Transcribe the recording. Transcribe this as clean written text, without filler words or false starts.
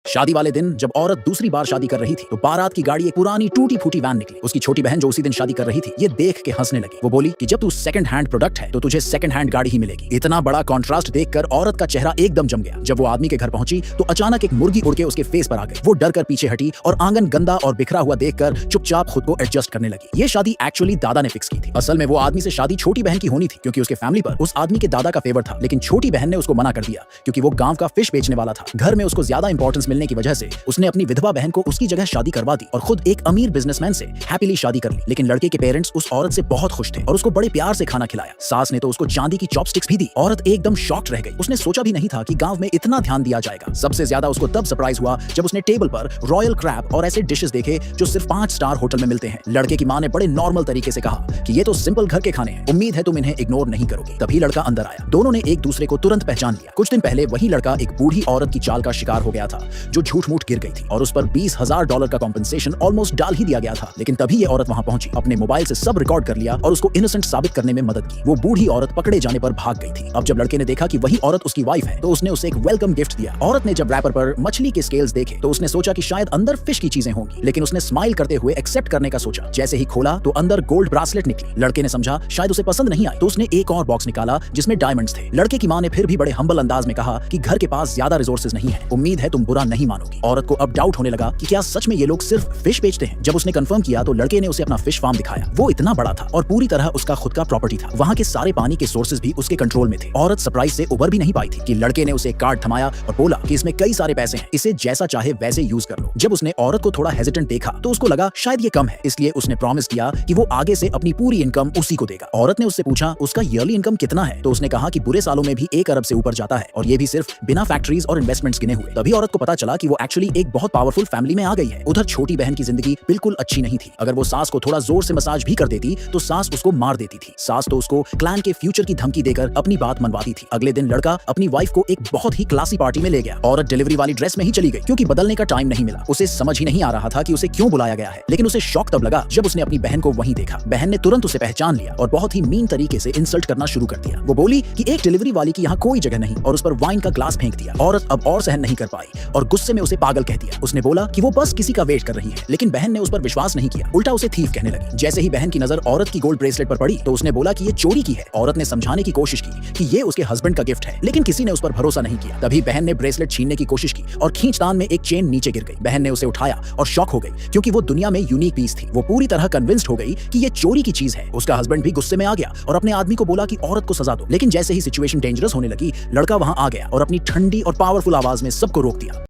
शादी वाले दिन जब औरत दूसरी बार शादी कर रही थी तो बारात की गाड़ी एक पुरानी टूटी फूटी वैन निकली। उसकी छोटी बहन जो उसी दिन शादी कर रही थी ये देख के हंसने लगी। वो बोली कि जब तू सेकंड हैंड प्रोडक्ट है तो तुझे सेकंड हैंड गाड़ी ही मिलेगी। इतना बड़ा कॉन्ट्रास्ट देखकर औरत का चेहरा एकदम जम गया। जब वो आदमी के घर पहुंची तो अचानक एक मुर्गी उड़ के उसके फेस पर आ गई। वो डर कर पीछे हटी और आंगन गंदा और बिखरा हुआ देखकर चुपचाप खुद को एडजस्ट करने लगी। ये शादी एक्चुअली दादा ने फिक्स की थी। असल में वो आदमी से शादी छोटी बहन की होनी थी क्योंकि उसके फैमिली पर उस आदमी के दादा का फेवर था, लेकिन छोटी बहन ने उसको मना कर दिया क्योंकि वो गांव का फिश बेचने वाला था। घर में उसको ज्यादा इंपॉर्टेंस मिलने की वजह से उसने अपनी विधवा बहन को उसकी जगह शादी करवा दी और खुद एक अमीर बिजनेसमैन से हैप्पीली शादी कर ली। लेकिन लड़के के पेरेंट्स उस औरत से बहुत खुश थे और उसको बड़े प्यार से खाना खिलाया। सास ने तो उसको चांदी की चॉपस्टिक्स भी दी। औरत एकदम शॉक्ड रह गई। उसने सोचा भी नहीं था कि गांव में इतना ध्यान दिया जाएगा। सबसे ज्यादा उसको तब सरप्राइज हुआ जब उसने टेबल पर रॉयल क्रैब और ऐसे डिशेस देखे जो सिर्फ 5 स्टार होटल में मिलते हैं। लड़के की मां ने बड़े नॉर्मल तरीके से कहा कि ये तो सिंपल घर के खाने हैं, उम्मीद है तुम इन्हें इग्नोर नहीं करोगे। तभी लड़का अंदर आया। दोनों ने एक दूसरे को तुरंत पहचान लिया। कुछ दिन पहले वही लड़का एक बूढ़ी औरत की चाल का शिकार हो गया था जो झूठ मूठ गिर गई थी और उस पर $20,000 का कॉम्पेंसेशन ऑलमोस्ट डाल ही दिया गया था। लेकिन तभी ये औरत वहां पहुंची, अपने मोबाइल से सब रिकॉर्ड कर लिया और उसको इनोसेंट साबित करने में मदद की। वो बूढ़ी औरत पकड़े जाने पर भाग गई थी। अब जब लड़के ने देखा कि वही औरत उसकी वाइफ है तो उसने उसे एक वेलकम गिफ्ट दिया। औरत ने जब रैपर पर मछली के स्केल्स देखे तो उसने सोचा कि शायद अंदर फिश की चीजें होंगी, लेकिन उसने स्माइल करते हुए एक्सेप्ट करने का सोचा। जैसे ही खोला तो अंदर गोल्ड ब्रासलेट निकली। लड़के ने समझा शायद उसे पसंद नहीं आई तो उसने एक और बॉक्स निकाला जिसमें डायमंड्स थे। लड़के की मां ने फिर भी बड़े हम्बल अंदाज में कहा कि घर के पास ज्यादा रिसोर्सेज नहीं है, उम्मीद है तुम बुरा नहीं मानोगी। औरत को अब डाउट होने लगा कि क्या सच में ये लोग सिर्फ फिश बेचते हैं। जब उसने कंफर्म किया तो लड़के ने उसे अपना फिश फार्म दिखाया। वो इतना बड़ा था और पूरी तरह उसका खुद का प्रॉपर्टी था। वहां के सारे पानी के सोर्सेज भी उसके कंट्रोल में थे। औरत सरप्राइज से उबर भी नहीं पाई थी कि लड़के ने उसे एक कार्ड थमाया और बोला कि इसमें कई सारे पैसे हैं, इसे जैसा चाहे वैसे यूज कर लो। जब उसने औरत को थोड़ा हेजिटेंट देखा तो उसको लगा शायद ये कम है, इसलिए उसने प्रॉमिस किया कि वो आगे से अपनी पूरी इनकम उसी को देगा। औरत ने उससे पूछा उसका ईयरली इनकम कितना है तो उसने कहा कि बुरे सालों में भी 1 अरब से ऊपर जाता है और ये भी सिर्फ बिना फैक्ट्रीज और इन्वेस्टमेंट्स गिने हुए। तभी औरत को पता चला कि वो एक्चुअली एक बहुत पावरफुल फैमिली में आ गई है। उधर छोटी बहन की जिंदगी बिल्कुल अच्छी नहीं थी। अगर वो सास को थोड़ा जोर से मसाज भी कर देती तो सास उसको मार देती थी। सास तो उसको क्लैन के फ्यूचर की धमकी देकर अपनी बात मनवाती थी। अगले दिन लड़का अपनी वाइफ को एक बहुत ही क्लासी पार्टी में ले गया। औरत डिलीवरी वाली ड्रेस में ही चली गई क्योंकि बदलने का टाइम नहीं मिला। उसे समझ ही नहीं आ रहा था कि उसे क्यों बुलाया गया है, लेकिन उसे शॉक तब लगा जब उसने अपनी बहन को वहीं देखा। बहन ने तुरंत उसे पहचान लिया और बहुत ही मीन तरीके से इंसल्ट करना शुरू कर दिया। वो बोली कि एक डिलीवरी वाली की यहाँ कोई जगह नहीं और उस पर वाइन का ग्लास फेंक दिया। औरत अब और सहन नहीं कर पाई और गुस्से में उसे पागल कह दिया। उसने बोला कि वो बस किसी का वेट कर रही है, लेकिन बहन ने उस पर विश्वास नहीं किया, उल्टा उसे थीफ कहने लगी। जैसे ही बहन की नजर औरत की गोल्ड ब्रेसलेट पर पड़ी तो उसने बोला कि ये चोरी की है। औरत ने समझाने की कोशिश की कि ये उसके हस्बैंड का गिफ्ट है, लेकिन किसी ने उस पर भरोसा नहीं किया। तभी बहन ने ब्रेसलेट छीनने की कोशिश की और खींचतान में एक चेन नीचे गिर गई। बहन ने उसे उठाया और शॉक हो गई क्योंकि वो दुनिया में यूनिक पीस थी। वो पूरी तरह कन्विंस्ड हो गई कि ये चोरी की चीज है। उसका हस्बैंड भी गुस्से में आ गया और अपने आदमी को बोला कि औरत को सजा दो, लेकिन जैसे ही सिचुएशन डेंजरस होने लगी लड़का वहां आ गया और अपनी ठंडी और पावरफुल आवाज में सबको रोक दिया।